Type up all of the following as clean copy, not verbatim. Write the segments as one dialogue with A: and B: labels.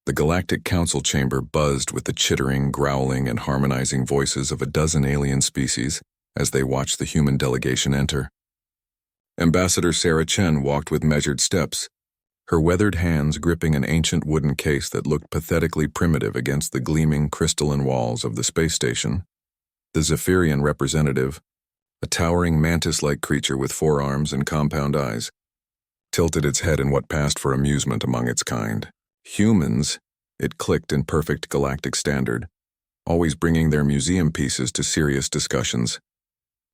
A: The Galactic Council chamber buzzed with the chittering, growling, and harmonizing voices of a dozen alien species as they watched the human delegation enter. Ambassador Sarah Chen walked with measured steps, her weathered hands gripping an ancient wooden case that looked pathetically primitive against the gleaming crystalline walls of the space station. The Zephyrian representative, a towering mantis-like creature with 4 arms and compound eyes, tilted its head in what passed for amusement among its kind. Humans, it clicked in perfect galactic standard, always bringing their museum pieces to serious discussions.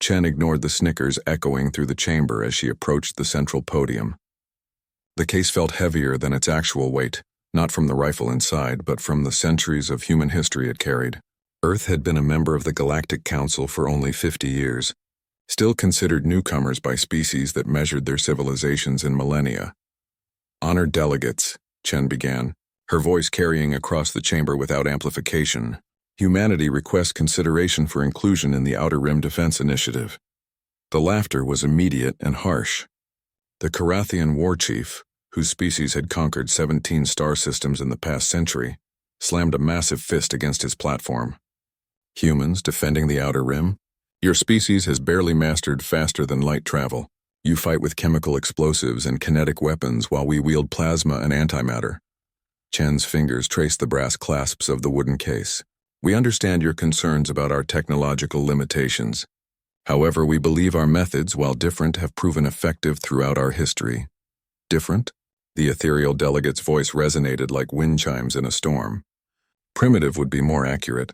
A: Chen ignored the snickers echoing through the chamber as she approached the central podium. The case felt heavier than its actual weight, not from the rifle inside, but from the centuries of human history it carried. Earth had been a member of the Galactic Council for only 50 years, still considered newcomers by species that measured their civilizations in millennia. Honored delegates, Chen began, her voice carrying across the chamber without amplification. Humanity requests consideration for inclusion in the Outer Rim Defense Initiative. The laughter was immediate and harsh. The Carathian war chief, whose species had conquered 17 star systems in the past century, slammed a massive fist against his platform. Humans defending the Outer Rim? Your species has barely mastered faster than light travel. You fight with chemical explosives and kinetic weapons while we wield plasma and antimatter. Chen's fingers traced the brass clasps of the wooden case. We understand your concerns about our technological limitations. However, we believe our methods, while different, have proven effective throughout our history. Different? The ethereal delegate's voice resonated like wind chimes in a storm. Primitive would be more accurate.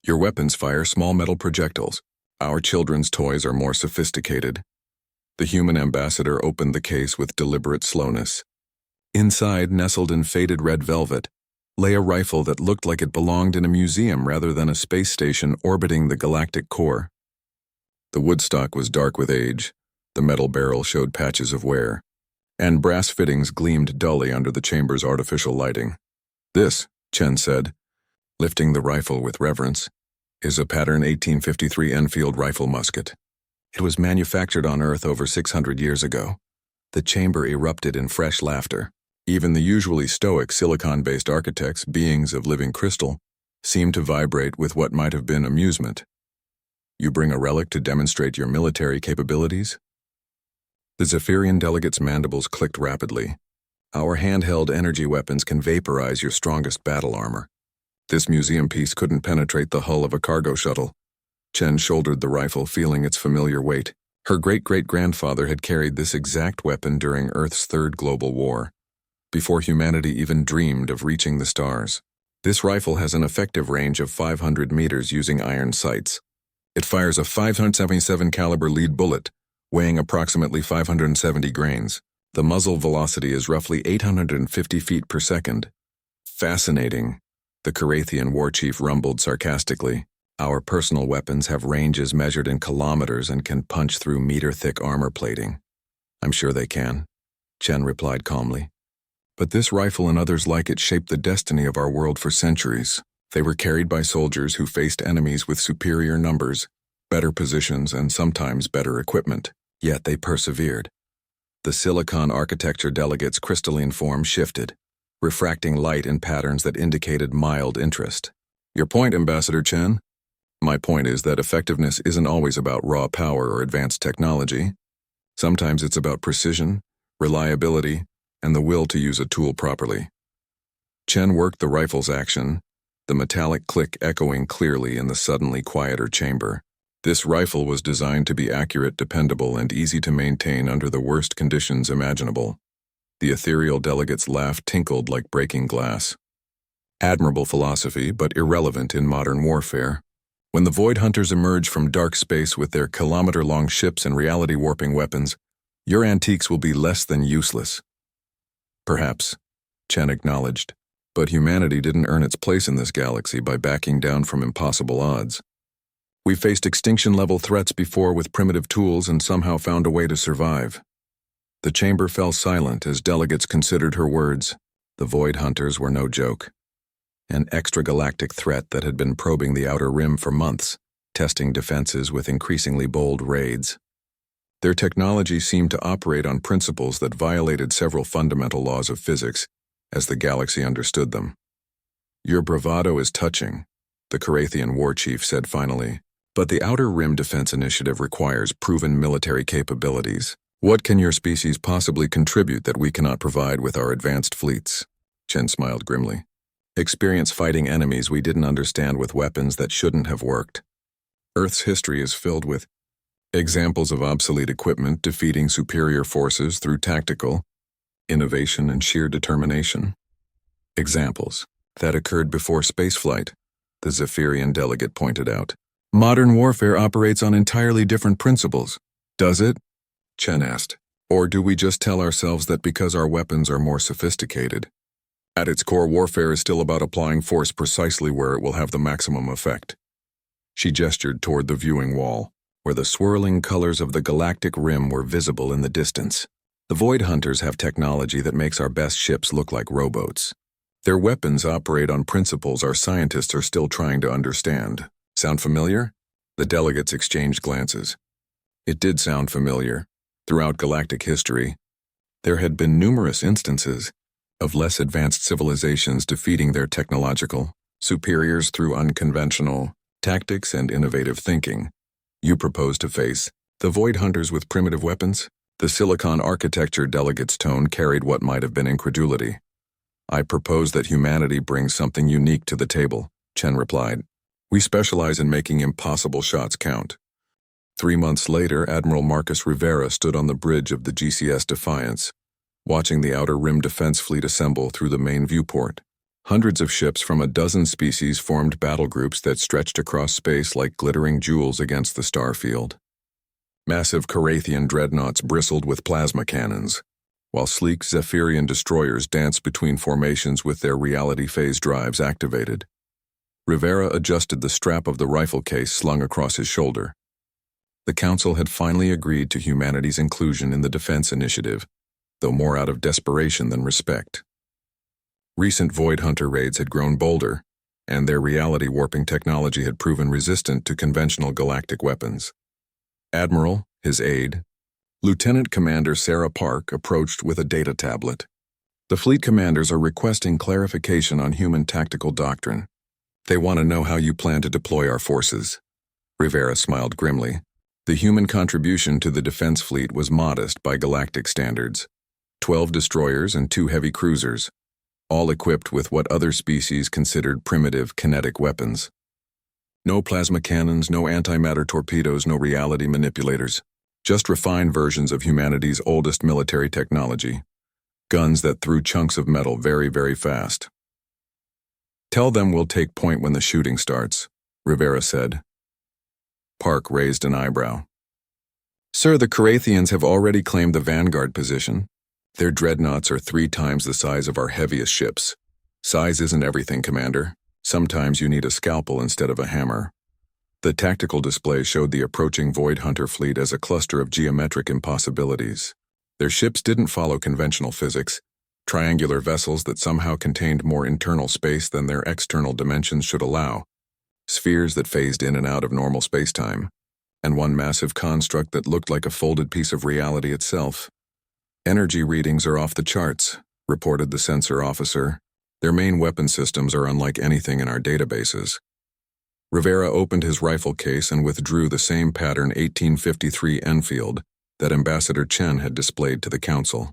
A: Your weapons fire small metal projectiles. Our children's toys are more sophisticated. The human ambassador opened the case with deliberate slowness. Inside, nestled in faded red velvet, lay a rifle that looked like it belonged in a museum rather than a space station orbiting the galactic core. The woodstock was dark with age, the metal barrel showed patches of wear, and brass fittings gleamed dully under the chamber's artificial lighting. This, Chen said, lifting the rifle with reverence, is a pattern 1853 Enfield rifle musket. It was manufactured on Earth over 600 years ago. The chamber erupted in fresh laughter. Even the usually stoic silicon-based architects, beings of living crystal, seemed to vibrate with what might have been amusement. You bring a relic to demonstrate your military capabilities? The Zephyrian delegate's mandibles clicked rapidly. Our handheld energy weapons can vaporize your strongest battle armor. This museum piece couldn't penetrate the hull of a cargo shuttle. Chen shouldered the rifle, feeling its familiar weight. Her great-great-grandfather had carried this exact weapon during Earth's third global war, before humanity even dreamed of reaching the stars. This rifle has an effective range of 500 meters using iron sights. It fires a 577 caliber lead bullet, weighing approximately 570 grains. The muzzle velocity is roughly 850 feet per second. Fascinating, the Carathian war chief rumbled sarcastically. Our personal weapons have ranges measured in kilometers and can punch through meter-thick armor plating. I'm sure they can, Chen replied calmly. But this rifle and others like it shaped the destiny of our world for centuries. They were carried by soldiers who faced enemies with superior numbers, better positions, and sometimes better equipment. Yet they persevered. The silicon architecture delegate's crystalline form shifted, refracting light in patterns that indicated mild interest. Your point, Ambassador Chen? My point is that effectiveness isn't always about raw power or advanced technology. Sometimes it's about precision, reliability, and the will to use a tool properly. Chen worked the rifle's action, the metallic click echoing clearly in the suddenly quieter chamber. This rifle was designed to be accurate, dependable, and easy to maintain under the worst conditions imaginable. The ethereal delegate's laugh tinkled like breaking glass. Admirable philosophy, but irrelevant in modern warfare. When the Void Hunters emerge from dark space with their kilometer-long ships and reality-warping weapons, your antiques will be less than useless. Perhaps, Chen acknowledged, but humanity didn't earn its place in this galaxy by backing down from impossible odds. We faced extinction-level threats before with primitive tools and somehow found a way to survive. The chamber fell silent as delegates considered her words. The Void Hunters were no joke. An extragalactic threat that had been probing the Outer Rim for months, testing defenses with increasingly bold raids. Their technology seemed to operate on principles that violated several fundamental laws of physics, as the galaxy understood them. Your bravado is touching, the Carathian war chief said finally. But the Outer Rim Defense Initiative requires proven military capabilities. What can your species possibly contribute that we cannot provide with our advanced fleets? Chen smiled grimly. Experience fighting enemies we didn't understand with weapons that shouldn't have worked. Earth's history is filled with examples of obsolete equipment defeating superior forces through tactical innovation and sheer determination. Examples that occurred before spaceflight, the Zephyrian delegate pointed out. Modern warfare operates on entirely different principles. Does it? Chen asked. Or do we just tell ourselves that because our weapons are more sophisticated? At its core, warfare is still about applying force precisely where it will have the maximum effect. She gestured toward the viewing wall, where the swirling colors of the galactic rim were visible in the distance. The Void Hunters have technology that makes our best ships look like rowboats. Their weapons operate on principles our scientists are still trying to understand. Sound familiar? The delegates exchanged glances. It did sound familiar. Throughout galactic history, there had been numerous instances of less advanced civilizations defeating their technological superiors through unconventional tactics and innovative thinking. You propose to face the Void Hunters with primitive weapons? The Silicon Architecture delegate's tone carried what might have been incredulity. I propose that humanity brings something unique to the table, Chen replied. We specialize in making impossible shots count. 3 months later, Admiral Marcus Rivera stood on the bridge of the GCS Defiance, watching the Outer Rim Defense Fleet assemble through the main viewport. Hundreds of ships from a dozen species formed battle groups that stretched across space like glittering jewels against the star field. Massive Carathian dreadnoughts bristled with plasma cannons, while sleek Zephyrian destroyers danced between formations with their reality phase drives activated. Rivera adjusted the strap of the rifle case slung across his shoulder. The Council had finally agreed to humanity's inclusion in the Defense Initiative, though more out of desperation than respect. Recent Void Hunter raids had grown bolder, and their reality-warping technology had proven resistant to conventional galactic weapons. Admiral, his aide, Lieutenant Commander Sarah Park approached with a data tablet. The fleet commanders are requesting clarification on human tactical doctrine. They want to know how you plan to deploy our forces. Rivera smiled grimly. The human contribution to the defense fleet was modest by galactic standards. 12 destroyers and 2 heavy cruisers, all equipped with what other species considered primitive kinetic weapons. No plasma cannons, no antimatter torpedoes, no reality manipulators. Just refined versions of humanity's oldest military technology. Guns that threw chunks of metal very, very fast. Tell them we'll take point when the shooting starts, Rivera said. Park raised an eyebrow. Sir, the Carathians have already claimed the vanguard position. Their dreadnoughts are 3 times the size of our heaviest ships. Size isn't everything, Commander. Sometimes you need a scalpel instead of a hammer. The tactical display showed the approaching Void Hunter fleet as a cluster of geometric impossibilities. Their ships didn't follow conventional physics, triangular vessels that somehow contained more internal space than their external dimensions should allow, spheres that phased in and out of normal spacetime, and one massive construct that looked like a folded piece of reality itself. Energy readings are off the charts, reported the sensor officer. Their main weapon systems are unlike anything in our databases. Rivera opened his rifle case and withdrew the same pattern 1853 Enfield that Ambassador Chen had displayed to the Council.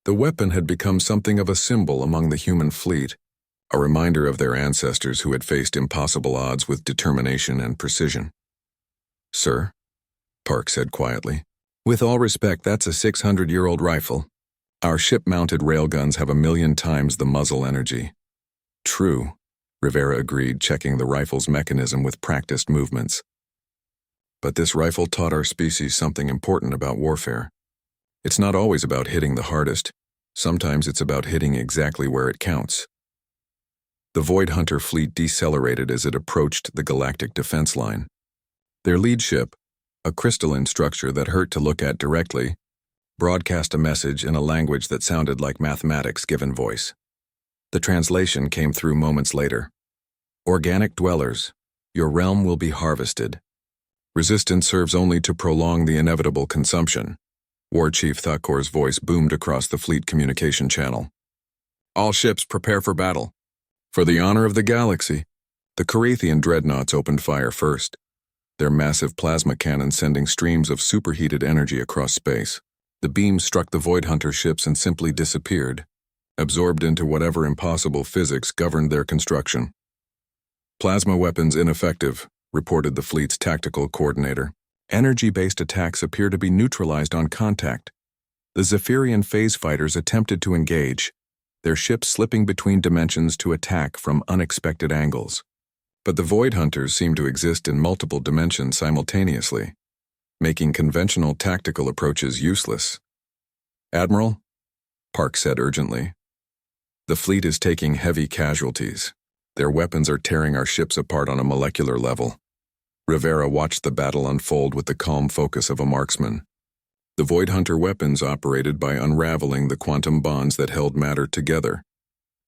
A: The weapon had become something of a symbol among the human fleet, a reminder of their ancestors who had faced impossible odds with determination and precision. Sir, Park said quietly, with all respect, that's a 600-year-old rifle. Our ship-mounted railguns have 1,000,000 times the muzzle energy. True, Rivera agreed, checking the rifle's mechanism with practiced movements. But this rifle taught our species something important about warfare. It's not always about hitting the hardest. Sometimes it's about hitting exactly where it counts. The Void Hunter fleet decelerated as it approached the galactic defense line. Their lead ship, a crystalline structure that hurt to look at directly, broadcast a message in a language that sounded like mathematics given voice. The translation came through moments later. Organic dwellers, your realm will be harvested. Resistance serves only to prolong the inevitable consumption. War Chief Thakor's voice boomed across the fleet communication channel. All ships prepare for battle. For the honor of the galaxy, the Carathian Dreadnoughts opened fire first, their massive plasma cannons sending streams of superheated energy across space. The beams struck the Void Hunter ships and simply disappeared, absorbed into whatever impossible physics governed their construction. Plasma weapons ineffective, reported the fleet's tactical coordinator. Energy-based attacks appear to be neutralized on contact. The Zephyrian phase fighters attempted to engage, their ships slipping between dimensions to attack from unexpected angles. But the Void Hunters seem to exist in multiple dimensions simultaneously, making conventional tactical approaches useless. "Admiral," Park said urgently, "the fleet is taking heavy casualties. Their weapons are tearing our ships apart on a molecular level." Rivera watched the battle unfold with the calm focus of a marksman. The Void Hunter weapons operated by unraveling the quantum bonds that held matter together,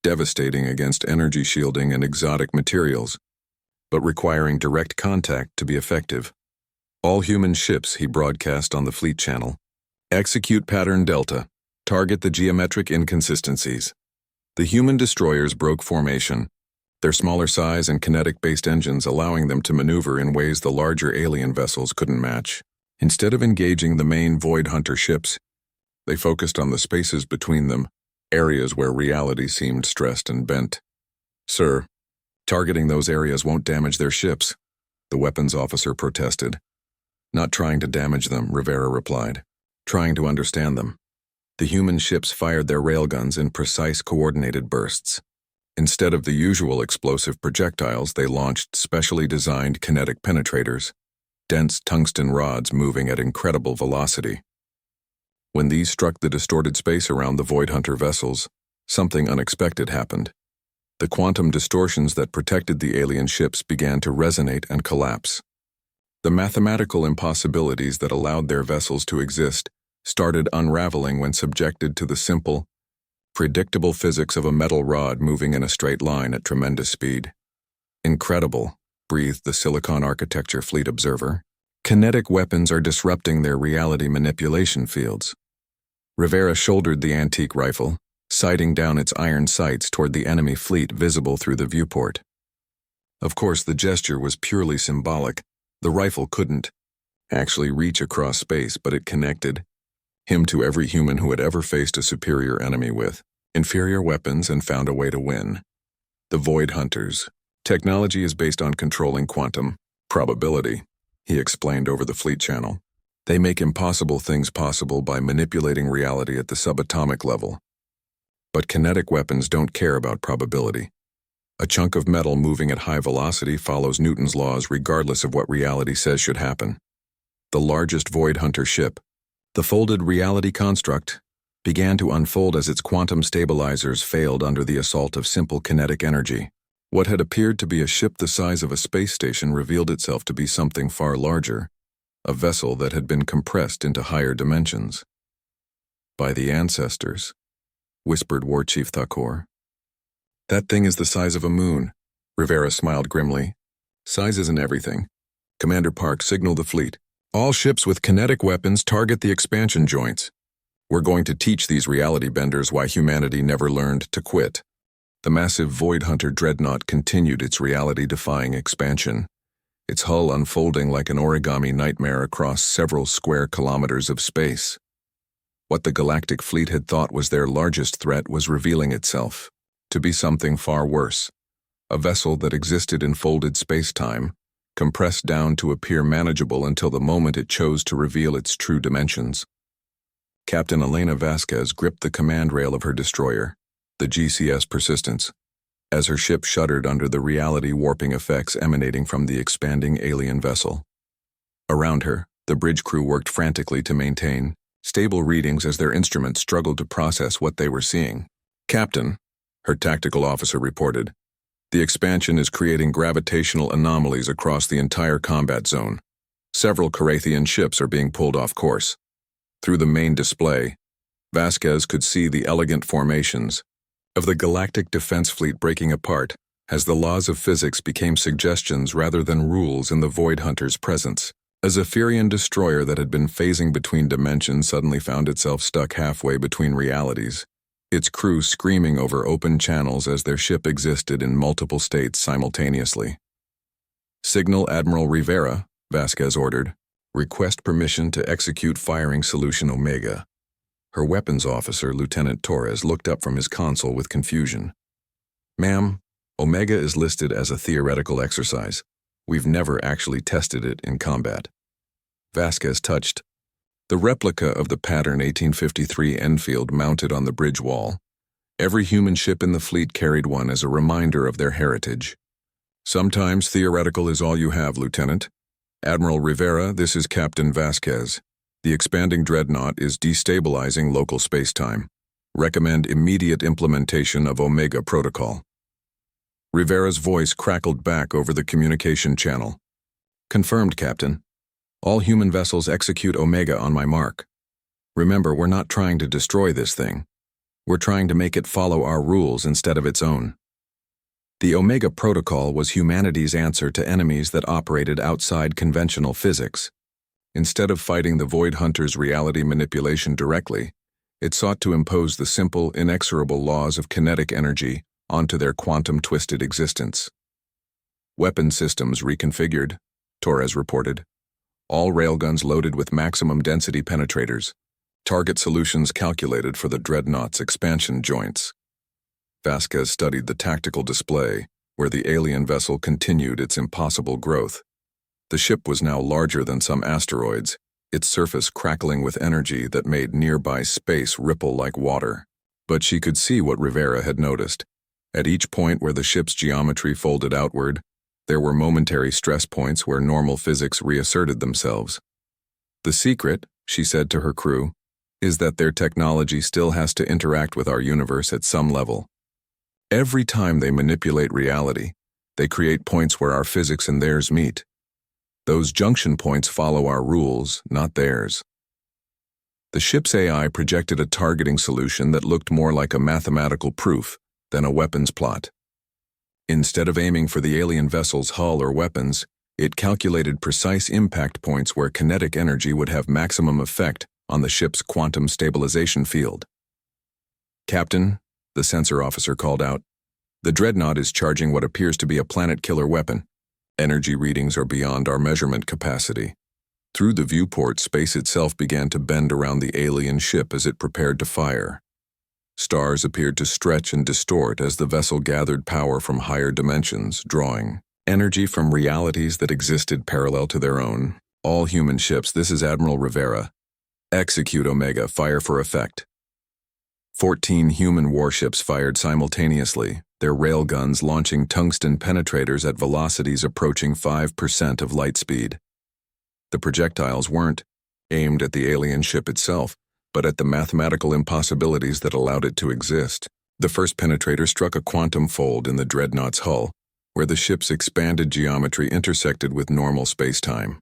A: devastating against energy shielding and exotic materials, but requiring direct contact to be effective. "All human ships," he broadcast on the fleet channel. "Execute pattern Delta. Target the geometric inconsistencies." The human destroyers broke formation, their smaller size and kinetic-based engines allowing them to maneuver in ways the larger alien vessels couldn't match. Instead of engaging the main Void Hunter ships, they focused on the spaces between them, areas where reality seemed stressed and bent. "Sir, targeting those areas won't damage their ships," the weapons officer protested. "Not trying to damage them," Rivera replied. "Trying to understand them." The human ships fired their railguns in precise, coordinated bursts. Instead of the usual explosive projectiles, they launched specially designed kinetic penetrators, dense tungsten rods moving at incredible velocity. When these struck the distorted space around the Void Hunter vessels, something unexpected happened. The quantum distortions that protected the alien ships began to resonate and collapse. The mathematical impossibilities that allowed their vessels to exist started unraveling when subjected to the simple, predictable physics of a metal rod moving in a straight line at tremendous speed. "Incredible," breathed the Silicon Architecture Fleet observer. "Kinetic weapons are disrupting their reality manipulation fields." Rivera shouldered the antique rifle, sighting down its iron sights toward the enemy fleet visible through the viewport. Of course, the gesture was purely symbolic. The rifle couldn't actually reach across space, but it connected him to every human who had ever faced a superior enemy with inferior weapons and found a way to win. The Void Hunters. "Technology is based on controlling quantum probability," he explained over the fleet channel. "They make impossible things possible by manipulating reality at the subatomic level. But kinetic weapons don't care about probability. A chunk of metal moving at high velocity follows Newton's laws regardless of what reality says should happen." The largest Void Hunter ship, the folded reality construct, began to unfold as its quantum stabilizers failed under the assault of simple kinetic energy. What had appeared to be a ship the size of a space station revealed itself to be something far larger, a vessel that had been compressed into higher dimensions. "By the ancestors," whispered War Chief Thakor. "That thing is the size of a moon," Rivera smiled grimly. "Size isn't everything." Commander Park signaled the fleet. "All ships with kinetic weapons target the expansion joints. We're going to teach these reality benders why humanity never learned to quit." The massive Void Hunter Dreadnought continued its reality-defying expansion, its hull unfolding like an origami nightmare across several square kilometers of space. What the Galactic Fleet had thought was their largest threat was revealing itself to be something far worse, a vessel that existed in folded space-time, compressed down to appear manageable until the moment it chose to reveal its true dimensions. Captain Elena Vasquez gripped the command rail of her destroyer, the GCS Persistence, as her ship shuddered under the reality-warping effects emanating from the expanding alien vessel. Around her, the bridge crew worked frantically to maintain stable readings as their instruments struggled to process what they were seeing. "Captain," her tactical officer reported, "the expansion is creating gravitational anomalies across the entire combat zone. Several Carathian ships are being pulled off course." Through the main display, Vasquez could see the elegant formations of the Galactic Defense Fleet breaking apart as the laws of physics became suggestions rather than rules in the Void Hunter's presence. A Zephyrian destroyer that had been phasing between dimensions suddenly found itself stuck halfway between realities, its crew screaming over open channels as their ship existed in multiple states simultaneously. "Signal Admiral Rivera," Vasquez ordered. "Request permission to execute firing solution Omega." Her weapons officer, Lieutenant Torres, looked up from his console with confusion. "Ma'am, Omega is listed as a theoretical exercise. We've never actually tested it in combat." Vasquez touched the replica of the pattern 1853 Enfield mounted on the bridge wall. Every human ship in the fleet carried one as a reminder of their heritage. "Sometimes theoretical is all you have, Lieutenant. Admiral Rivera, this is Captain Vasquez. The expanding Dreadnought is destabilizing local spacetime. Recommend immediate implementation of Omega Protocol." Rivera's voice crackled back over the communication channel. "Confirmed, Captain. All human vessels execute Omega on my mark. Remember, we're not trying to destroy this thing. We're trying to make it follow our rules instead of its own." The Omega Protocol was humanity's answer to enemies that operated outside conventional physics. Instead of fighting the Void Hunter's reality manipulation directly, it sought to impose the simple, inexorable laws of kinetic energy onto their quantum-twisted existence. "Weapon systems reconfigured," Torres reported. "All railguns loaded with maximum density penetrators. Target solutions calculated for the Dreadnought's expansion joints." Vasquez studied the tactical display, where the alien vessel continued its impossible growth. The ship was now larger than some asteroids, its surface crackling with energy that made nearby space ripple like water. But she could see what Rivera had noticed. At each point where the ship's geometry folded outward, there were momentary stress points where normal physics reasserted themselves. "The secret," she said to her crew, "is that their technology still has to interact with our universe at some level. Every time they manipulate reality, they create points where our physics and theirs meet. Those junction points follow our rules, not theirs." The ship's AI projected a targeting solution that looked more like a mathematical proof than a weapons plot. Instead of aiming for the alien vessel's hull or weapons, it calculated precise impact points where kinetic energy would have maximum effect on the ship's quantum stabilization field. "Captain," the sensor officer called out, "the Dreadnought is charging what appears to be a planet-killer weapon. Energy readings are beyond our measurement capacity." Through the viewport, space itself began to bend around the alien ship as it prepared to fire. Stars appeared to stretch and distort as the vessel gathered power from higher dimensions, drawing energy from realities that existed parallel to their own. "All human ships, this is Admiral Rivera. Execute Omega, fire for effect." 14 human warships fired simultaneously, their railguns launching tungsten penetrators at velocities approaching 5% of light speed. The projectiles weren't aimed at the alien ship itself, but at the mathematical impossibilities that allowed it to exist. The first penetrator struck a quantum fold in the Dreadnought's hull, where the ship's expanded geometry intersected with normal spacetime.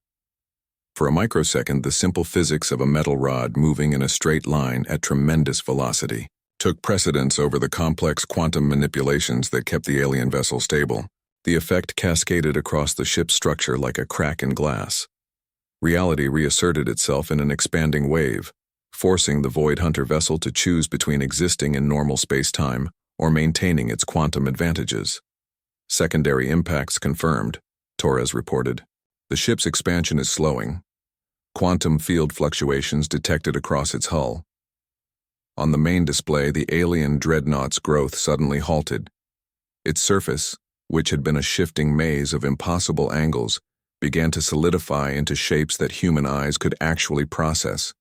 A: For a microsecond, the simple physics of a metal rod moving in a straight line at tremendous velocity took precedence over the complex quantum manipulations that kept the alien vessel stable. The effect cascaded across the ship's structure like a crack in glass. Reality reasserted itself in an expanding wave, forcing the Void Hunter vessel to choose between existing in normal space-time or maintaining its quantum advantages. "Secondary impacts confirmed," Torres reported. "The ship's expansion is slowing. Quantum field fluctuations detected across its hull." On the main display, the alien Dreadnought's growth suddenly halted. Its surface, which had been a shifting maze of impossible angles, began to solidify into shapes that human eyes could actually process.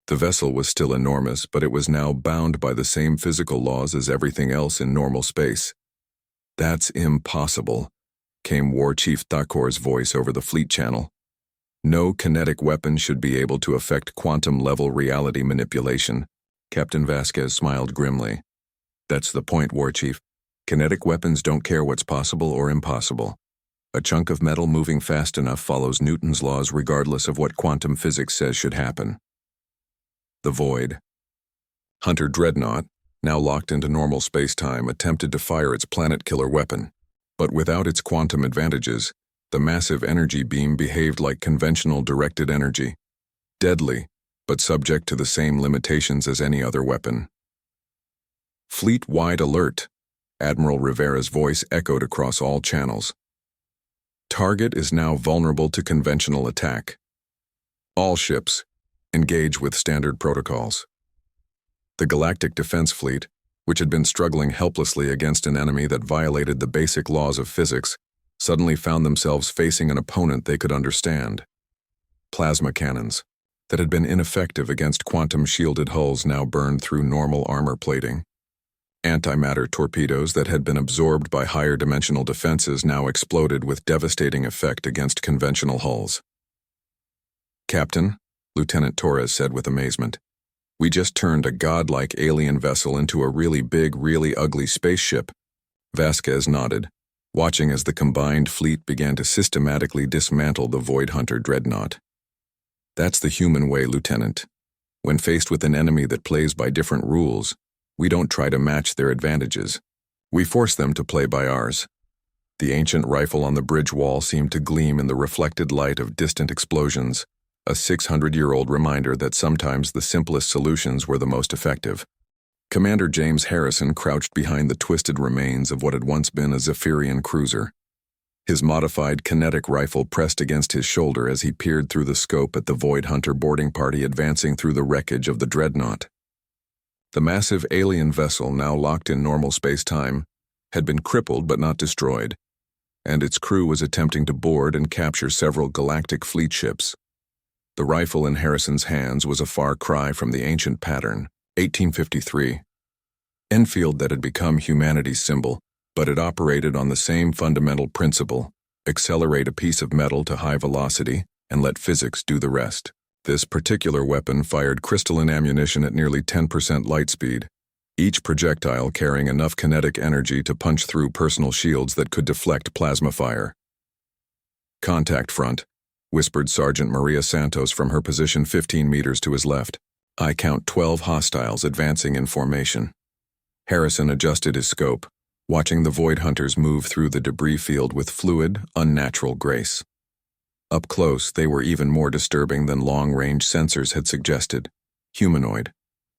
A: The vessel was still enormous, but it was now bound by the same physical laws as everything else in normal space. "That's impossible," came War Chief Thakor's voice over the fleet channel. "No kinetic weapon should be able to affect quantum-level reality manipulation." Captain Vasquez smiled grimly. "That's the point, War Chief. Kinetic weapons don't care what's possible or impossible. A chunk of metal moving fast enough follows Newton's laws regardless of what quantum physics says should happen." The Void Hunter Dreadnought, now locked into normal space-time, attempted to fire its planet-killer weapon. But without its quantum advantages, the massive energy beam behaved like conventional directed energy. Deadly, but subject to the same limitations as any other weapon. Fleet-wide alert. Admiral Rivera's voice echoed across all channels. Target is now vulnerable to conventional attack. All ships, engage with standard protocols. The Galactic Defense Fleet, which had been struggling helplessly against an enemy that violated the basic laws of physics, suddenly found themselves facing an opponent they could understand. Plasma cannons, that had been ineffective against quantum-shielded hulls, now burned through normal armor plating. Antimatter torpedoes that had been absorbed by higher-dimensional defenses now exploded with devastating effect against conventional hulls. "Captain," Lieutenant Torres said with amazement, "we just turned a godlike alien vessel into a really big, really ugly spaceship." Vasquez nodded, watching as the combined fleet began to systematically dismantle the Void Hunter Dreadnought. "That's the human way, Lieutenant. When faced with an enemy that plays by different rules, we don't try to match their advantages. We force them to play by ours." The ancient rifle on the bridge wall seemed to gleam in the reflected light of distant explosions, a 600-year-old reminder that sometimes the simplest solutions were the most effective. Commander James Harrison crouched behind the twisted remains of what had once been a Zephyrian cruiser. His modified kinetic rifle pressed against his shoulder as he peered through the scope at the Void Hunter boarding party advancing through the wreckage of the Dreadnought. The massive alien vessel, now locked in normal space-time, had been crippled but not destroyed, and its crew was attempting to board and capture several galactic fleet ships. The rifle in Harrison's hands was a far cry from the ancient pattern, 1853. Enfield that had become humanity's symbol, but it operated on the same fundamental principle: accelerate a piece of metal to high velocity and let physics do the rest. This particular weapon fired crystalline ammunition at nearly 10% light speed, each projectile carrying enough kinetic energy to punch through personal shields that could deflect plasma fire. "Contact front," whispered Sergeant Maria Santos from her position 15 meters to his left. "I count 12 hostiles advancing in formation." Harrison adjusted his scope, watching the Void Hunters move through the debris field with fluid, unnatural grace. Up close, they were even more disturbing than long-range sensors had suggested. Humanoid,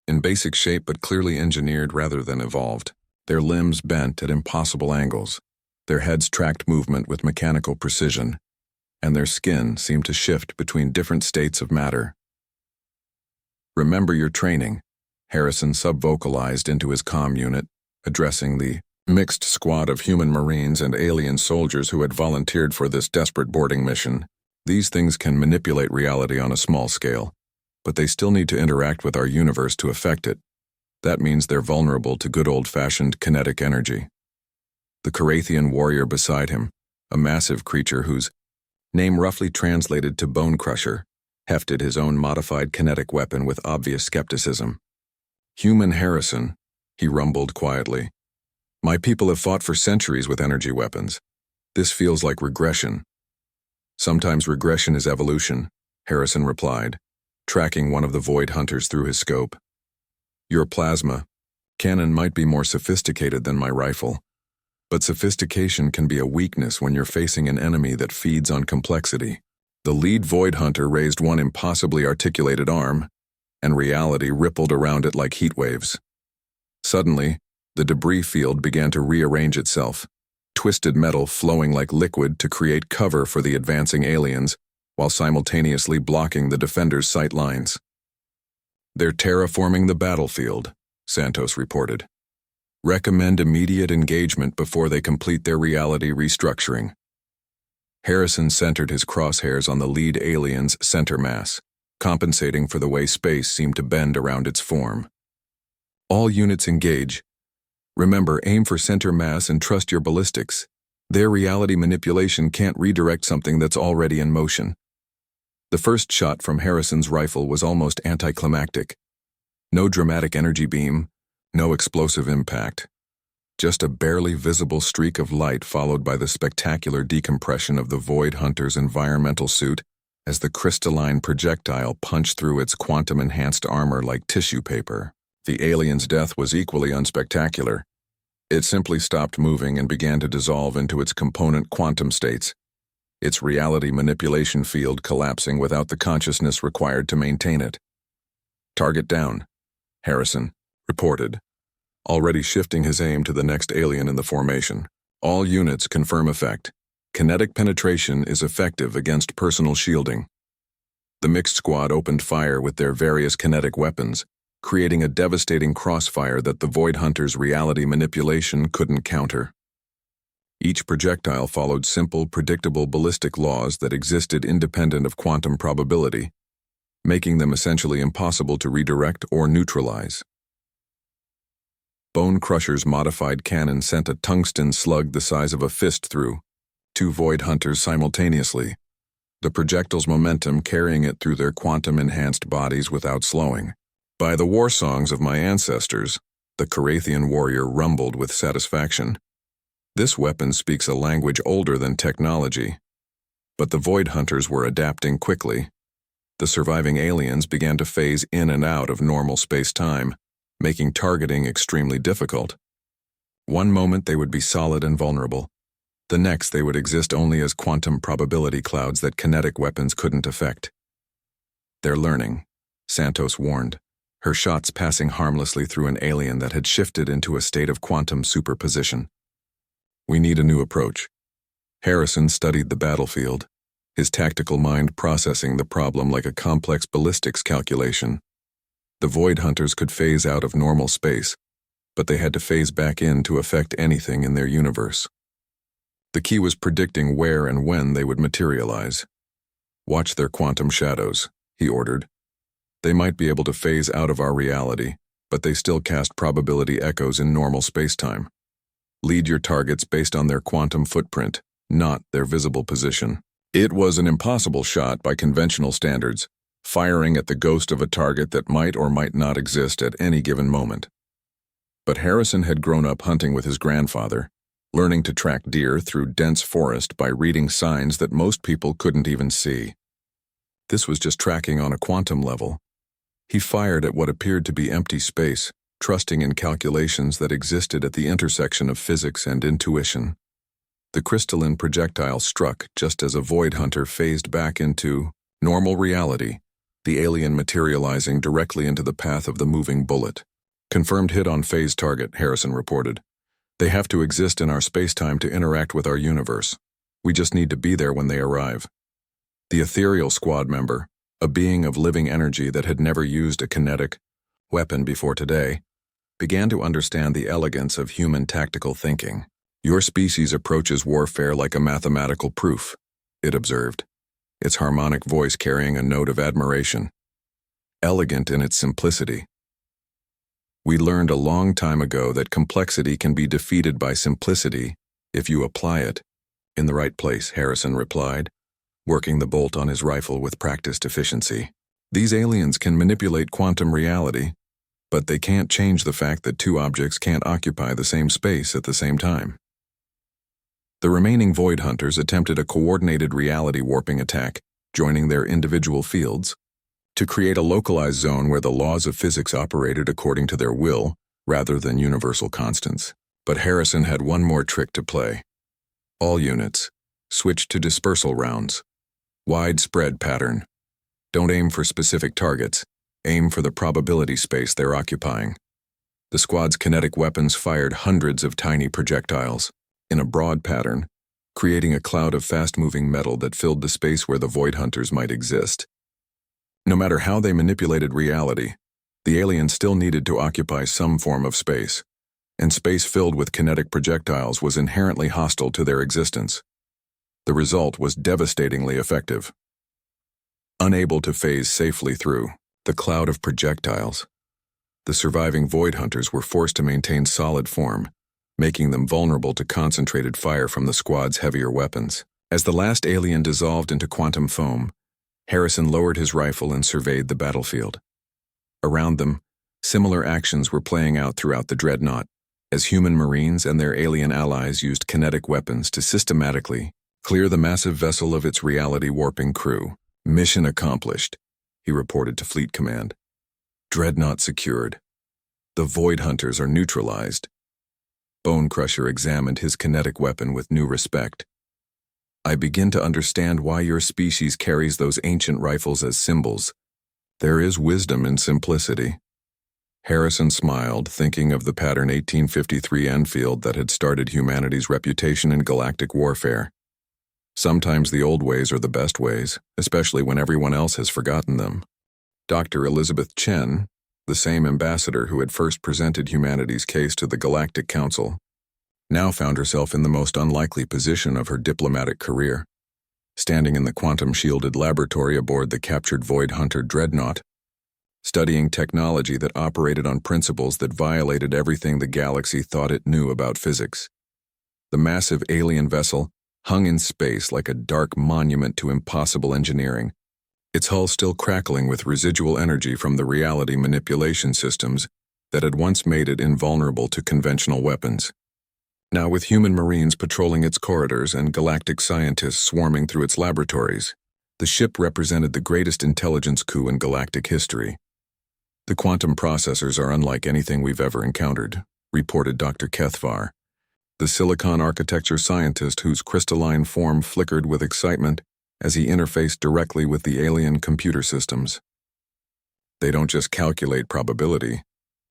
A: in basic shape but clearly engineered rather than evolved, their limbs bent at impossible angles, their heads tracked movement with mechanical precision, and their skin seemed to shift between different states of matter. "Remember your training," Harrison sub-vocalized into his comm unit, addressing the mixed squad of human Marines and alien soldiers who had volunteered for this desperate boarding mission. "These things can manipulate reality on a small scale, but they still need to interact with our universe to affect it. That means they're vulnerable to good old-fashioned kinetic energy." The Carathian warrior beside him, a massive creature whose name roughly translated to Bone Crusher, hefted his own modified kinetic weapon with obvious skepticism. "Human Harrison," he rumbled quietly. "My people have fought for centuries with energy weapons. This feels like regression." "Sometimes regression is evolution," Harrison replied, tracking one of the Void Hunters through his scope. "Your plasma cannon might be more sophisticated than my rifle, but sophistication can be a weakness when you're facing an enemy that feeds on complexity." The lead Void Hunter raised one impossibly articulated arm, and reality rippled around it like heat waves. Suddenly, the debris field began to rearrange itself, twisted metal flowing like liquid to create cover for the advancing aliens, while simultaneously blocking the defenders' sight lines. "They're terraforming the battlefield," Santos reported. "Recommend immediate engagement before they complete their reality restructuring." Harrison centered his crosshairs on the lead alien's center mass, compensating for the way space seemed to bend around its form. "All units engage. Remember, aim for center mass and trust your ballistics. Their reality manipulation can't redirect something that's already in motion." The first shot from Harrison's rifle was almost anticlimactic. No dramatic energy beam, no explosive impact. Just a barely visible streak of light followed by the spectacular decompression of the Void Hunter's environmental suit as the crystalline projectile punched through its quantum-enhanced armor like tissue paper. The alien's death was equally unspectacular. It simply stopped moving and began to dissolve into its component quantum states, its reality manipulation field collapsing without the consciousness required to maintain it. "Target down," Harrison reported, already shifting his aim to the next alien in the formation. All units confirm effect. Kinetic penetration is effective against personal shielding. The mixed squad opened fire with their various kinetic weapons, creating a devastating crossfire that the Void Hunter's reality manipulation couldn't counter. Each projectile followed simple, predictable ballistic laws that existed independent of quantum probability, making them essentially impossible to redirect or neutralize. Bone Crusher's modified cannon sent a tungsten slug the size of a fist through two Void Hunters simultaneously, the projectile's momentum carrying it through their quantum-enhanced bodies without slowing. By the war songs of my ancestors, the Carathian warrior rumbled with satisfaction. This weapon speaks a language older than technology. But the Void Hunters were adapting quickly. The surviving aliens began to phase in and out of normal space-time, making targeting extremely difficult. One moment they would be solid and vulnerable. The next they would exist only as quantum probability clouds that kinetic weapons couldn't affect. "They're learning," Santos warned, her shots passing harmlessly through an alien that had shifted into a state of quantum superposition. "We need a new approach." Harrison studied the battlefield, his tactical mind processing the problem like a complex ballistics calculation. The Void Hunters could phase out of normal space, but they had to phase back in to affect anything in their universe. The key was predicting where and when they would materialize. "Watch their quantum shadows," he ordered. "They might be able to phase out of our reality, but they still cast probability echoes in normal spacetime. Lead your targets based on their quantum footprint, not their visible position." It was an impossible shot by conventional standards, firing at the ghost of a target that might or might not exist at any given moment. But Harrison had grown up hunting with his grandfather, learning to track deer through dense forest by reading signs that most people couldn't even see. This was just tracking on a quantum level. He fired at what appeared to be empty space, trusting in calculations that existed at the intersection of physics and intuition. The crystalline projectile struck just as a Void Hunter phased back into normal reality, the alien materializing directly into the path of the moving bullet. "Confirmed hit on phase target," Harrison reported. "They have to exist in our spacetime to interact with our universe. We just need to be there when they arrive." The ethereal squad member, a being of living energy that had never used a kinetic weapon before today, began to understand the elegance of human tactical thinking. "Your species approaches warfare like a mathematical proof," it observed, its harmonic voice carrying a note of admiration. "Elegant in its simplicity. We learned a long time ago that complexity can be defeated by simplicity if you apply it in the right place," Harrison replied, working the bolt on his rifle with practiced efficiency. "These aliens can manipulate quantum reality, but they can't change the fact that two objects can't occupy the same space at the same time." The remaining Void Hunters attempted a coordinated reality warping attack, joining their individual fields, to create a localized zone where the laws of physics operated according to their will rather than universal constants. But Harrison had one more trick to play. "All units, switch to dispersal rounds. Widespread pattern. Don't aim for specific targets, aim for the probability space they're occupying." The squad's kinetic weapons fired hundreds of tiny projectiles, in a broad pattern, creating a cloud of fast-moving metal that filled the space where the Void Hunters might exist. No matter how they manipulated reality, the aliens still needed to occupy some form of space, and space filled with kinetic projectiles was inherently hostile to their existence. The result was devastatingly effective. Unable to phase safely through the cloud of projectiles, the surviving Void Hunters were forced to maintain solid form, making them vulnerable to concentrated fire from the squad's heavier weapons. As the last alien dissolved into quantum foam, Harrison lowered his rifle and surveyed the battlefield. Around them, similar actions were playing out throughout the Dreadnought, as human Marines and their alien allies used kinetic weapons to systematically clear the massive vessel of its reality-warping crew. "Mission accomplished," he reported to Fleet Command. "Dreadnought secured. The Void Hunters are neutralized." Bone Crusher examined his kinetic weapon with new respect. "I begin to understand why your species carries those ancient rifles as symbols. There is wisdom in simplicity." Harrison smiled, thinking of the pattern 1853 Enfield that had started humanity's reputation in galactic warfare. Sometimes the old ways are the best ways, especially when everyone else has forgotten them. Dr. Elizabeth Chen, the same ambassador who had first presented humanity's case to the Galactic Council, now found herself in the most unlikely position of her diplomatic career. Standing in the quantum-shielded laboratory aboard the captured Void Hunter Dreadnought, studying technology that operated on principles that violated everything the galaxy thought it knew about physics. The massive alien vessel hung in space like a dark monument to impossible engineering, its hull still crackling with residual energy from the reality manipulation systems that had once made it invulnerable to conventional weapons. Now, with human marines patrolling its corridors and galactic scientists swarming through its laboratories, the ship represented the greatest intelligence coup in galactic history. "The quantum processors are unlike anything we've ever encountered," reported Dr. Kethvar, the silicon architecture scientist whose crystalline form flickered with excitement as he interfaced directly with the alien computer systems. "They don't just calculate probability,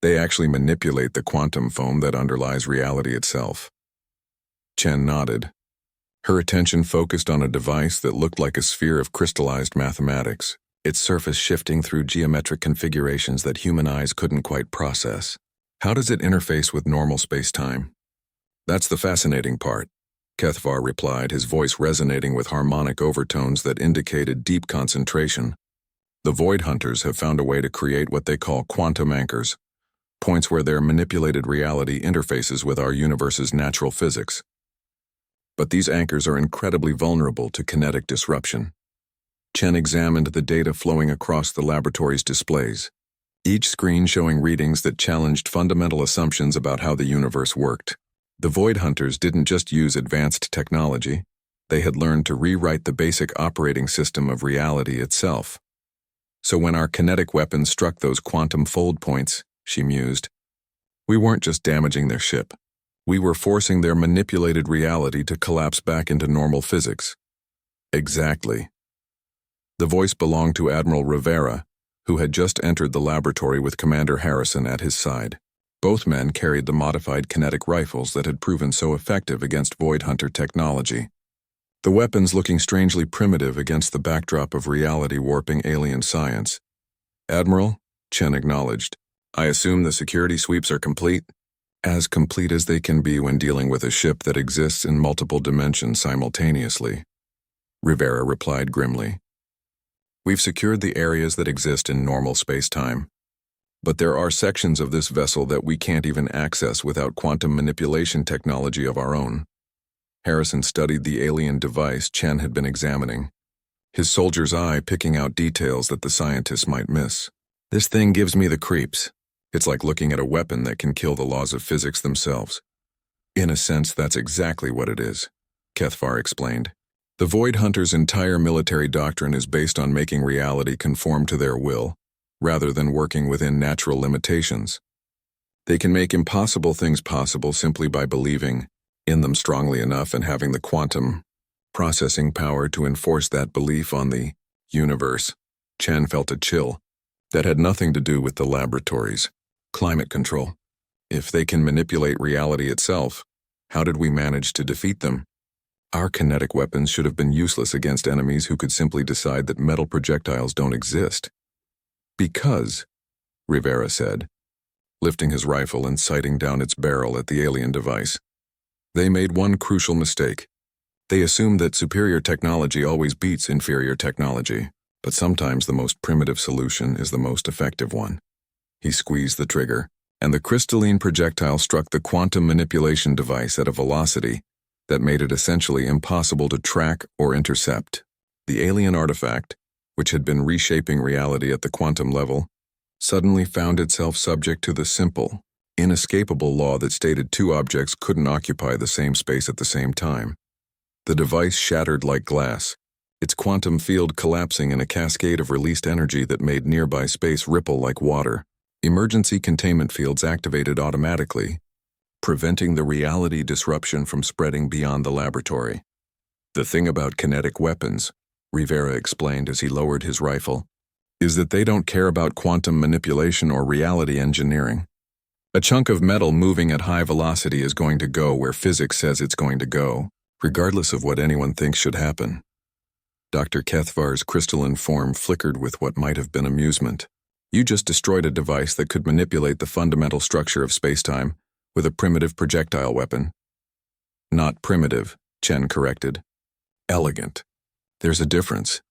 A: they actually manipulate the quantum foam that underlies reality itself." Chen nodded. Her attention focused on a device that looked like a sphere of crystallized mathematics, its surface shifting through geometric configurations that human eyes couldn't quite process. "How does it interface with normal space-time?" "That's the fascinating part," Kethvar replied, his voice resonating with harmonic overtones that indicated deep concentration. "The Void Hunters have found a way to create what they call quantum anchors, points where their manipulated reality interfaces with our universe's natural physics. But these anchors are incredibly vulnerable to kinetic disruption." Chen examined the data flowing across the laboratory's displays, each screen showing readings that challenged fundamental assumptions about how the universe worked. The Void Hunters didn't just use advanced technology, they had learned to rewrite the basic operating system of reality itself. "So when our kinetic weapons struck those quantum fold points," she mused, "we weren't just damaging their ship. We were forcing their manipulated reality to collapse back into normal physics." "Exactly." The voice belonged to Admiral Rivera, who had just entered the laboratory with Commander Harrison at his side. Both men carried the modified kinetic rifles that had proven so effective against Void Hunter technology. The weapons looking strangely primitive against the backdrop of reality-warping alien science. "Admiral," Chen acknowledged, "I assume the security sweeps are complete?" "As complete as they can be when dealing with a ship that exists in multiple dimensions simultaneously," Rivera replied grimly. "We've secured the areas that exist in normal space-time. But there are sections of this vessel that we can't even access without quantum manipulation technology of our own." Harrison studied the alien device Chen had been examining, his soldier's eye picking out details that the scientists might miss. "This thing gives me the creeps. It's like looking at a weapon that can kill the laws of physics themselves." "In a sense, that's exactly what it is," Kethvar explained. "The Void Hunters' entire military doctrine is based on making reality conform to their will, rather than working within natural limitations. They can make impossible things possible simply by believing in them strongly enough and having the quantum processing power to enforce that belief on the universe." Chen felt a chill that had nothing to do with the laboratories. "Climate control. If they can manipulate reality itself, how did we manage to defeat them? Our kinetic weapons should have been useless against enemies who could simply decide that metal projectiles don't exist." "Because," Rivera said, lifting his rifle and sighting down its barrel at the alien device, "they made one crucial mistake. They assumed that superior technology always beats inferior technology, but sometimes the most primitive solution is the most effective one." He squeezed the trigger, and the crystalline projectile struck the quantum manipulation device at a velocity that made it essentially impossible to track or intercept. The alien artifact, which had been reshaping reality at the quantum level, suddenly found itself subject to the simple, inescapable law that stated two objects couldn't occupy the same space at the same time. The device shattered like glass, its quantum field collapsing in a cascade of released energy that made nearby space ripple like water. Emergency containment fields activated automatically, preventing the reality disruption from spreading beyond the laboratory. "The thing about kinetic weapons," Rivera explained as he lowered his rifle, is that they don't care about quantum manipulation or reality engineering. A chunk of metal moving at high velocity is going to go where physics says it's going to go, regardless of what anyone thinks should happen. Dr. Kethvar's crystalline form flickered with what might have been amusement. You just destroyed a device that could manipulate the fundamental structure of spacetime with a primitive projectile weapon. Not primitive, Chen corrected. Elegant. There's a difference.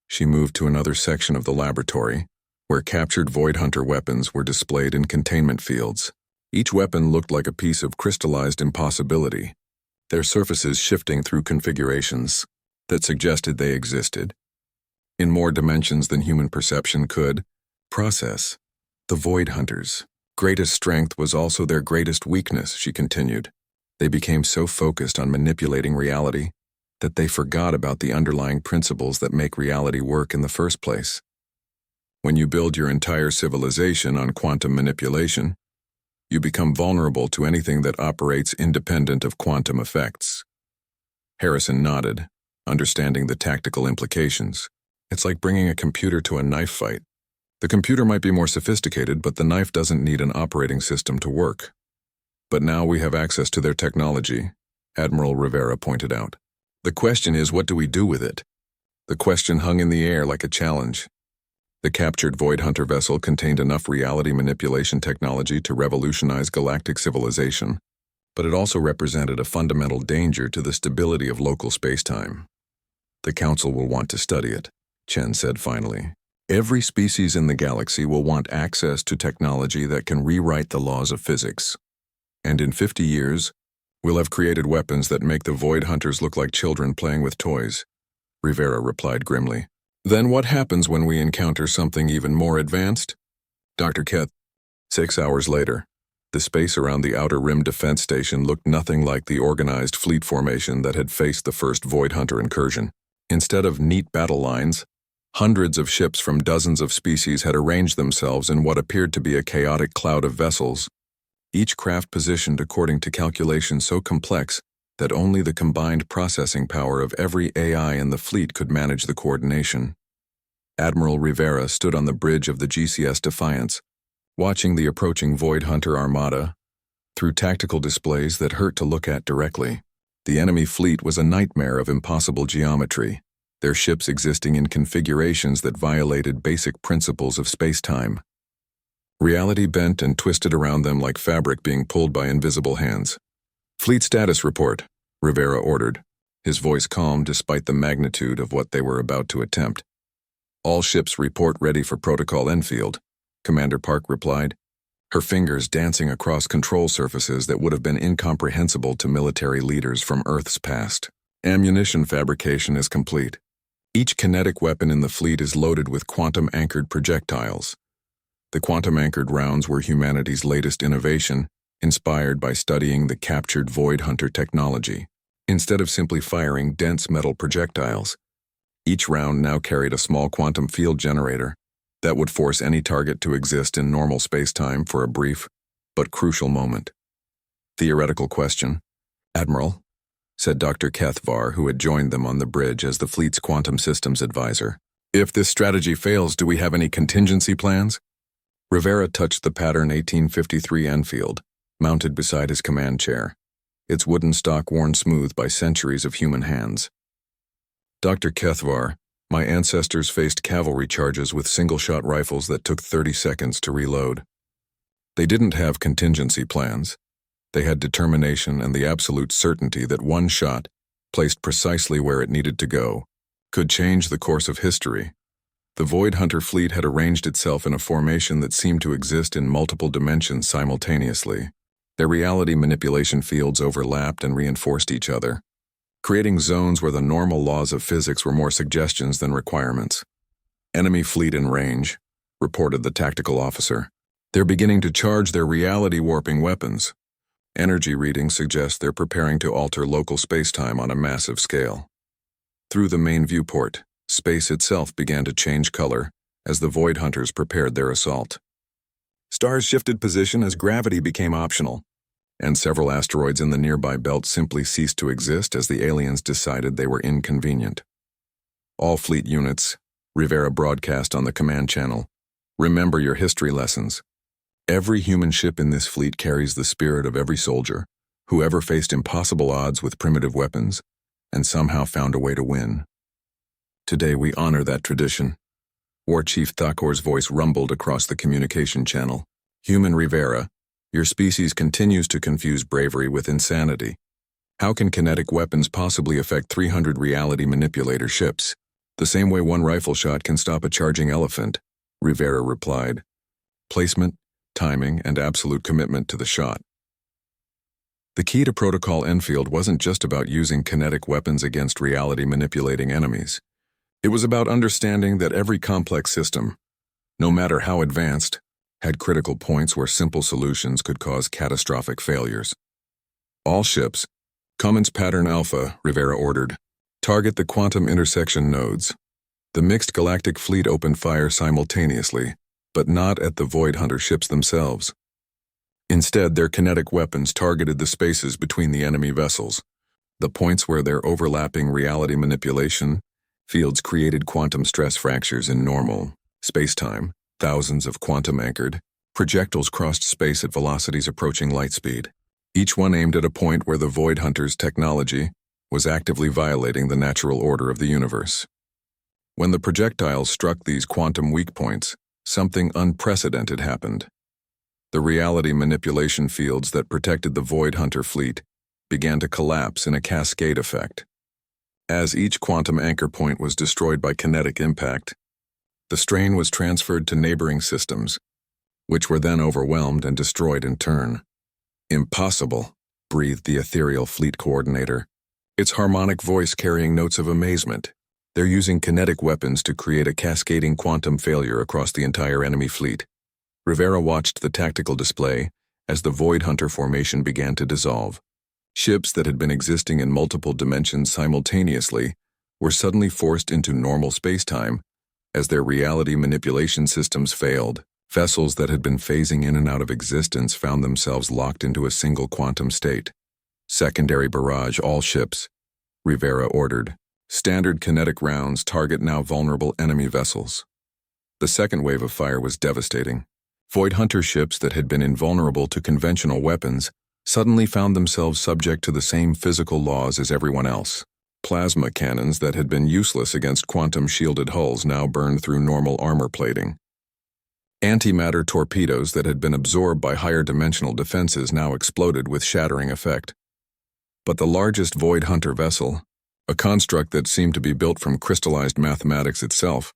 A: She moved to another section of the laboratory, where captured Void Hunter weapons were displayed in containment fields. Each weapon looked like a piece of crystallized impossibility, their surfaces shifting through configurations that suggested they existed in more dimensions than human perception could process. The Void Hunters' greatest strength was also their greatest weakness, she continued. They became so focused on manipulating reality that they forgot about the underlying principles that make reality work in the first place. When you build your entire civilization on quantum manipulation, you become vulnerable to anything that operates independent of quantum effects. Harrison nodded, understanding the tactical implications. It's like bringing a computer to a knife fight. The computer might be more sophisticated, but the knife doesn't need an operating system to work. But now we have access to their technology, Admiral Rivera pointed out. The question is, what do we do with it? The question hung in the air like a challenge. The captured Void Hunter vessel contained enough reality manipulation technology to revolutionize galactic civilization, but it also represented a fundamental danger to the stability of local spacetime. The Council will want to study it, Chen said finally. Every species in the galaxy will want access to technology that can rewrite the laws of physics. And in 50 years, we'll have created weapons that make the Void Hunters look like children playing with toys, Rivera replied grimly. Then what happens when we encounter something even more advanced? Dr. Keth. 6 hours later, the space around the Outer Rim Defense Station looked nothing like the organized fleet formation that had faced the first Void Hunter incursion. Instead of neat battle lines, hundreds of ships from dozens of species had arranged themselves in what appeared to be a chaotic cloud of vessels, each craft positioned according to calculations so complex that only the combined processing power of every AI in the fleet could manage the coordination. Admiral Rivera stood on the bridge of the GCS Defiance, watching the approaching Void Hunter armada through tactical displays that hurt to look at directly. The enemy fleet was a nightmare of impossible geometry, their ships existing in configurations that violated basic principles of spacetime. Reality bent and twisted around them like fabric being pulled by invisible hands. Fleet status report, Rivera ordered, his voice calm despite the magnitude of what they were about to attempt. All ships report ready for Protocol Enfield, Commander Park replied, her fingers dancing across control surfaces that would have been incomprehensible to military leaders from Earth's past. Ammunition fabrication is complete. Each kinetic weapon in the fleet is loaded with quantum-anchored projectiles. The quantum-anchored rounds were humanity's latest innovation, inspired by studying the captured Void Hunter technology. Instead of simply firing dense metal projectiles, each round now carried a small quantum field generator that would force any target to exist in normal spacetime for a brief but crucial moment. Theoretical question, Admiral, said Dr. Kethvar, who had joined them on the bridge as the fleet's quantum systems advisor. If this strategy fails, do we have any contingency plans? Rivera touched the pattern 1853 Enfield, mounted beside his command chair, its wooden stock worn smooth by centuries of human hands. Dr. Kethvar, my ancestors faced cavalry charges with single-shot rifles that took 30 seconds to reload. They didn't have contingency plans. They had determination and the absolute certainty that one shot, placed precisely where it needed to go, could change the course of history. The Void Hunter fleet had arranged itself in a formation that seemed to exist in multiple dimensions simultaneously. Their reality manipulation fields overlapped and reinforced each other, creating zones where the normal laws of physics were more suggestions than requirements. Enemy fleet in range, reported the tactical officer. They're beginning to charge their reality-warping weapons. Energy readings suggest they're preparing to alter local spacetime on a massive scale. Through the main viewport, space itself began to change color as the Void Hunters prepared their assault. Stars shifted position as gravity became optional, and several asteroids in the nearby belt simply ceased to exist as the aliens decided they were inconvenient. All fleet units, Rivera broadcast on the command channel. Remember your history lessons. Every human ship in this fleet carries the spirit of every soldier, who ever faced impossible odds with primitive weapons, and somehow found a way to win. Today we honor that tradition. War Chief Thakor's voice rumbled across the communication channel. Human Rivera, your species continues to confuse bravery with insanity. How can kinetic weapons possibly affect 300 reality manipulator ships? The same way one rifle shot can stop a charging elephant, Rivera replied. Placement, timing, and absolute commitment to the shot. The key to Protocol Enfield wasn't just about using kinetic weapons against reality-manipulating enemies. It was about understanding that every complex system, no matter how advanced, had critical points where simple solutions could cause catastrophic failures. All ships, Cummins Pattern Alpha, Rivera ordered, target the quantum intersection nodes. The mixed galactic fleet opened fire simultaneously, but not at the Void Hunter ships themselves. Instead, their kinetic weapons targeted the spaces between the enemy vessels, the points where their overlapping reality manipulation fields created quantum stress fractures in normal space-time. Thousands of quantum-anchored projectiles crossed space at velocities approaching light speed, each one aimed at a point where the Void Hunter's technology was actively violating the natural order of the universe. When the projectiles struck these quantum weak points, something unprecedented happened. The reality manipulation fields that protected the Void Hunter fleet began to collapse in a cascade effect. As each quantum anchor point was destroyed by kinetic impact, the strain was transferred to neighboring systems, which were then overwhelmed and destroyed in turn. Impossible, breathed the ethereal fleet coordinator, its harmonic voice carrying notes of amazement. They're using kinetic weapons to create a cascading quantum failure across the entire enemy fleet. Rivera watched the tactical display as the Void Hunter formation began to dissolve. Ships that had been existing in multiple dimensions simultaneously were suddenly forced into normal space-time as their reality manipulation systems failed. Vessels that had been phasing in and out of existence found themselves locked into a single quantum state. Secondary barrage all ships, Rivera ordered. Standard kinetic rounds target now vulnerable enemy vessels. The second wave of fire was devastating. Void Hunter ships that had been invulnerable to conventional weapons suddenly found themselves subject to the same physical laws as everyone else. Plasma cannons that had been useless against quantum-shielded hulls now burned through normal armor plating. Antimatter torpedoes that had been absorbed by higher-dimensional defenses now exploded with shattering effect. But the largest Void Hunter vessel, a construct that seemed to be built from crystallized mathematics itself,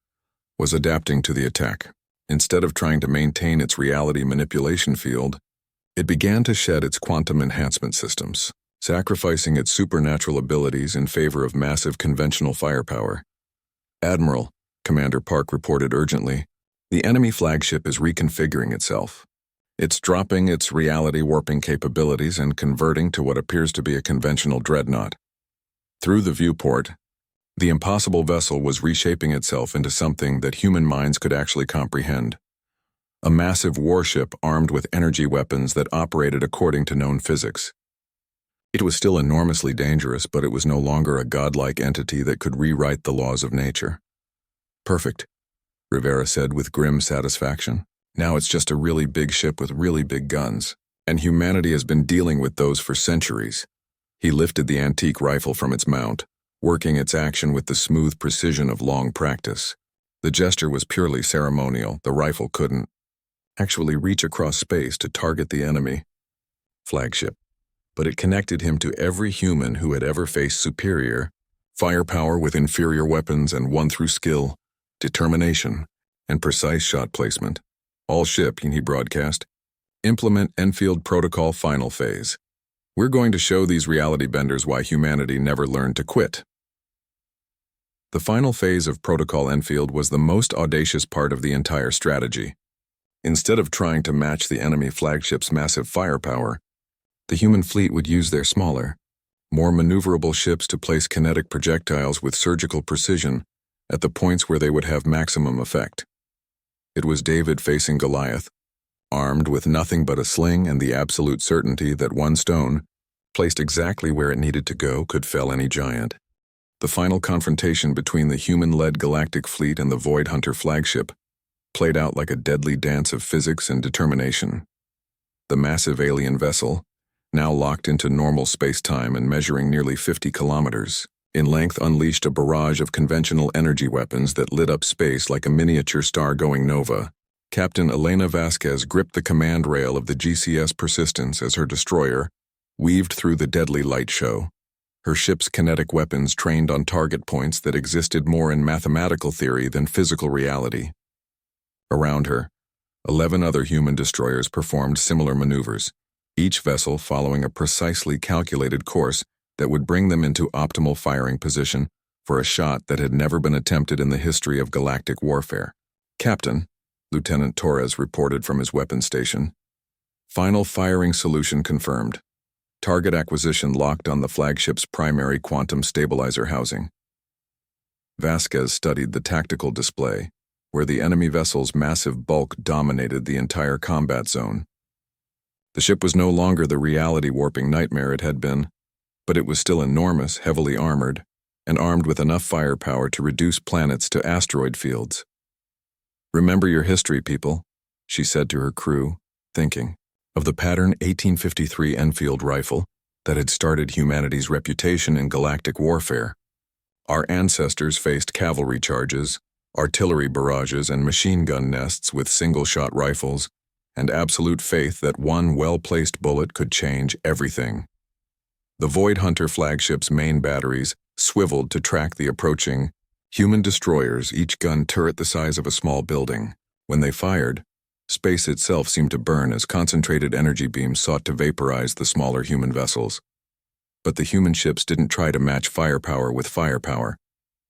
A: was adapting to the attack. Instead of trying to maintain its reality manipulation field, it began to shed its quantum enhancement systems, sacrificing its supernatural abilities in favor of massive conventional firepower. Admiral, Commander Park reported urgently, the enemy flagship is reconfiguring itself. It's dropping its reality warping capabilities and converting to what appears to be a conventional dreadnought. Through the viewport, the impossible vessel was reshaping itself into something that human minds could actually comprehend. A massive warship armed with energy weapons that operated according to known physics. It was still enormously dangerous, but it was no longer a godlike entity that could rewrite the laws of nature. Perfect, Rivera said with grim satisfaction. Now it's just a really big ship with really big guns, and humanity has been dealing with those for centuries. He lifted the antique rifle from its mount, working its action with the smooth precision of long practice. The gesture was purely ceremonial. The rifle couldn't actually reach across space to target the enemy flagship, but it connected him to every human who had ever faced superior firepower with inferior weapons and won through skill, determination, and precise shot placement. All ship, he broadcast, implement Enfield Protocol final phase. We're going to show these reality benders why humanity never learned to quit. The final phase of Protocol Enfield was the most audacious part of the entire strategy. Instead of trying to match the enemy flagship's massive firepower, the human fleet would use their smaller, more maneuverable ships to place kinetic projectiles with surgical precision at the points where they would have maximum effect. It was David facing Goliath, armed with nothing but a sling and the absolute certainty that one stone, placed exactly where it needed to go, could fell any giant. The final confrontation between the human-led galactic fleet and the Void Hunter flagship played out like a deadly dance of physics and determination. The massive alien vessel, now locked into normal space-time and measuring nearly 50 kilometers in length, unleashed a barrage of conventional energy weapons that lit up space like a miniature star-going nova. Captain Elena Vasquez gripped the command rail of the GCS Persistence as her destroyer weaved through the deadly light show. Her ship's kinetic weapons trained on target points that existed more in mathematical theory than physical reality. Around her, 11 other human destroyers performed similar maneuvers, each vessel following a precisely calculated course that would bring them into optimal firing position for a shot that had never been attempted in the history of galactic warfare. "Captain," Lieutenant Torres reported from his weapons station. "Final firing solution confirmed. Target acquisition locked on the flagship's primary quantum stabilizer housing." Vasquez studied the tactical display, where the enemy vessel's massive bulk dominated the entire combat zone. The ship was no longer the reality-warping nightmare it had been, but it was still enormous, heavily armored, and armed with enough firepower to reduce planets to asteroid fields. "Remember your history, people," she said to her crew, thinking of the pattern 1853 Enfield rifle that had started humanity's reputation in galactic warfare. Our ancestors faced cavalry charges, artillery barrages, and machine gun nests with single-shot rifles, and absolute faith that one well-placed bullet could change everything. The Void Hunter flagship's main batteries swiveled to track the approaching human destroyers, each gun turret the size of a small building. When they fired, space itself seemed to burn as concentrated energy beams sought to vaporize the smaller human vessels. But the human ships didn't try to match firepower with firepower.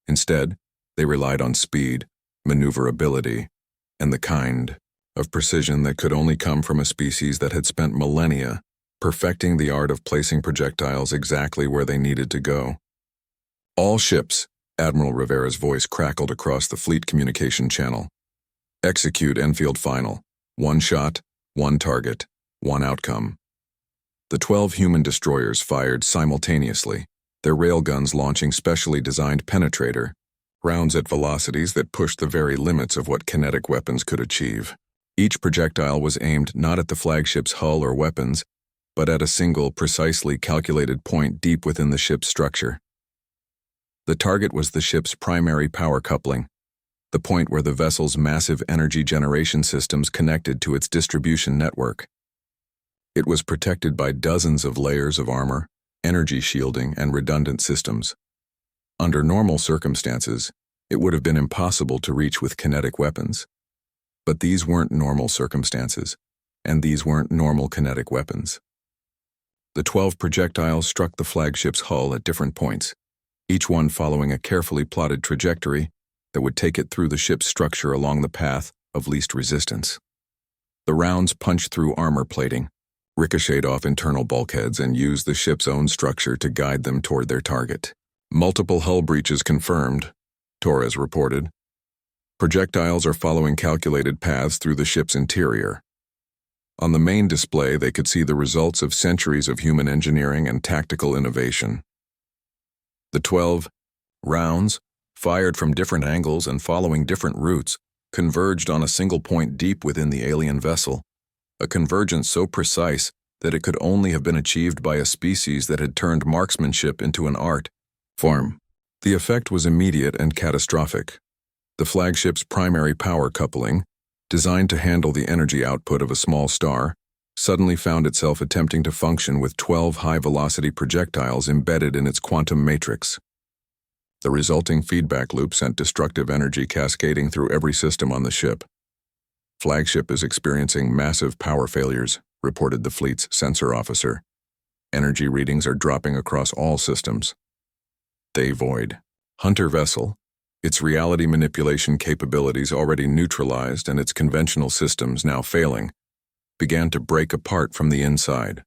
A: Instead, they relied on speed, maneuverability, and the kind of precision that could only come from a species that had spent millennia perfecting the art of placing projectiles exactly where they needed to go. "All ships," Admiral Rivera's voice crackled across the fleet communication channel. "Execute Enfield Final. One shot, one target, one outcome." The 12 human destroyers fired simultaneously, their railguns launching specially designed penetrator rounds at velocities that pushed the very limits of what kinetic weapons could achieve. Each projectile was aimed not at the flagship's hull or weapons, but at a single, precisely calculated point deep within the ship's structure. The target was the ship's primary power coupling, the point where the vessel's massive energy generation systems connected to its distribution network. It was protected by dozens of layers of armor, energy shielding, and redundant systems. Under normal circumstances, it would have been impossible to reach with kinetic weapons. But these weren't normal circumstances, and these weren't normal kinetic weapons. The 12 projectiles struck the flagship's hull at different points, each one following a carefully plotted trajectory that would take it through the ship's structure along the path of least resistance. The rounds punched through armor plating, ricocheted off internal bulkheads, and used the ship's own structure to guide them toward their target. "Multiple hull breaches confirmed," Torres reported. "Projectiles are following calculated paths through the ship's interior." On the main display, they could see the results of centuries of human engineering and tactical innovation. The 12 rounds, fired from different angles and following different routes, converged on a single point deep within the alien vessel, a convergence so precise that it could only have been achieved by a species that had turned marksmanship into an art form. The effect was immediate and catastrophic. The flagship's primary power coupling, designed to handle the energy output of a small star, suddenly found itself attempting to function with 12 high-velocity projectiles embedded in its quantum matrix. The resulting feedback loop sent destructive energy cascading through every system on the ship. "Flagship is experiencing massive power failures," reported the fleet's sensor officer. "Energy readings are dropping across all systems." They Void Hunter vessel, its reality manipulation capabilities already neutralized and its conventional systems now failing, began to break apart from the inside.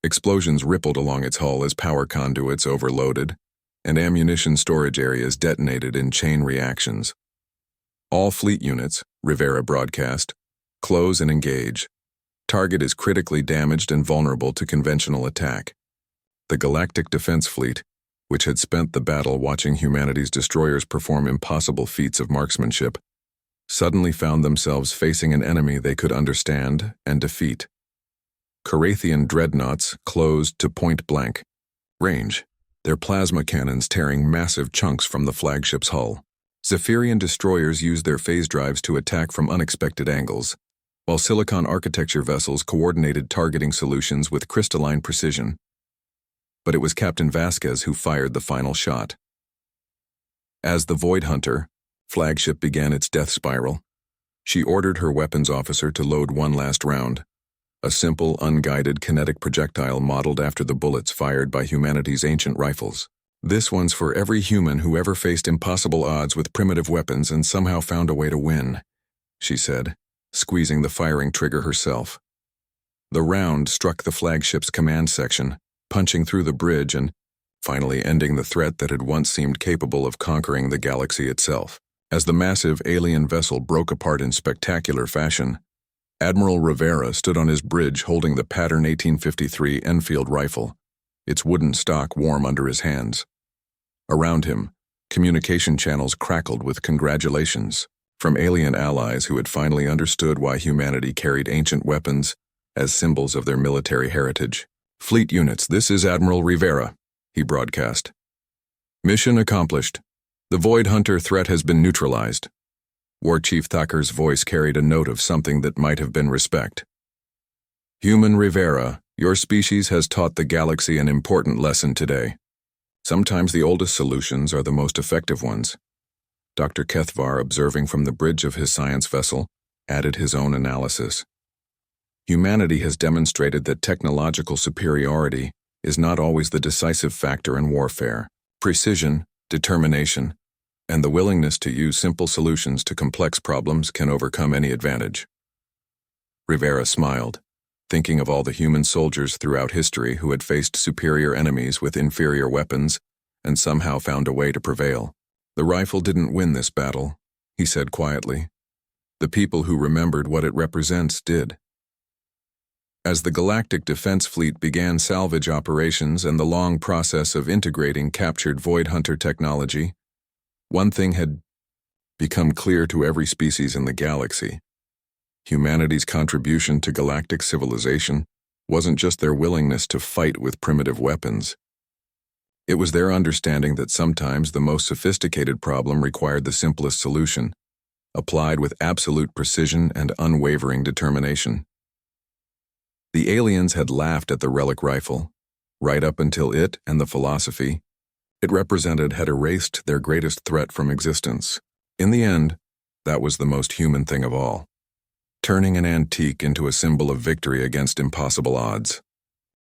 A: Explosions rippled along its hull as power conduits overloaded, and ammunition storage areas detonated in chain reactions. "All fleet units," Rivera broadcast, "close and engage. Target is critically damaged and vulnerable to conventional attack." The Galactic Defense Fleet, which had spent the battle watching humanity's destroyers perform impossible feats of marksmanship, suddenly found themselves facing an enemy they could understand and defeat. Carathian dreadnoughts closed to point-blank range, their plasma cannons tearing massive chunks from the flagship's hull. Zephyrian destroyers used their phase drives to attack from unexpected angles, while Silicon architecture vessels coordinated targeting solutions with crystalline precision. But it was Captain Vasquez who fired the final shot. As the Void Hunter flagship began its death spiral, she ordered her weapons officer to load one last round, a simple, unguided kinetic projectile modeled after the bullets fired by humanity's ancient rifles. This one's for every human who ever faced impossible odds with primitive weapons and somehow found a way to win, she said, squeezing the firing trigger herself. The round struck the flagship's command section, punching through the bridge and finally ending the threat that had once seemed capable of conquering the galaxy itself. As the massive alien vessel broke apart in spectacular fashion, Admiral Rivera stood on his bridge holding the pattern 1853 Enfield rifle, its wooden stock warm under his hands. Around him, communication channels crackled with congratulations from alien allies who had finally understood why humanity carried ancient weapons as symbols of their military heritage. "Fleet units, this is Admiral Rivera," he broadcast. "Mission accomplished. The Void Hunter threat has been neutralized." War Chief Thacker's voice carried a note of something that might have been respect. "Human Rivera, your species has taught the galaxy an important lesson today. Sometimes the oldest solutions are the most effective ones." Dr. Kethvar, observing from the bridge of his science vessel, added his own analysis. "Humanity has demonstrated that technological superiority is not always the decisive factor in warfare. Precision, determination, and the willingness to use simple solutions to complex problems can overcome any advantage." Rivera smiled, thinking of all the human soldiers throughout history who had faced superior enemies with inferior weapons and somehow found a way to prevail. "The rifle didn't win this battle," he said quietly. "The people who remembered what it represents did." As the Galactic Defense Fleet began salvage operations and the long process of integrating captured Void Hunter technology, one thing had become clear to every species in the galaxy. Humanity's contribution to galactic civilization wasn't just their willingness to fight with primitive weapons. It was their understanding that sometimes the most sophisticated problem required the simplest solution, applied with absolute precision and unwavering determination. The aliens had laughed at the Relic rifle, right up until it and the philosophy it represented had erased their greatest threat from existence. In the end, that was the most human thing of all, turning an antique into a symbol of victory against impossible odds.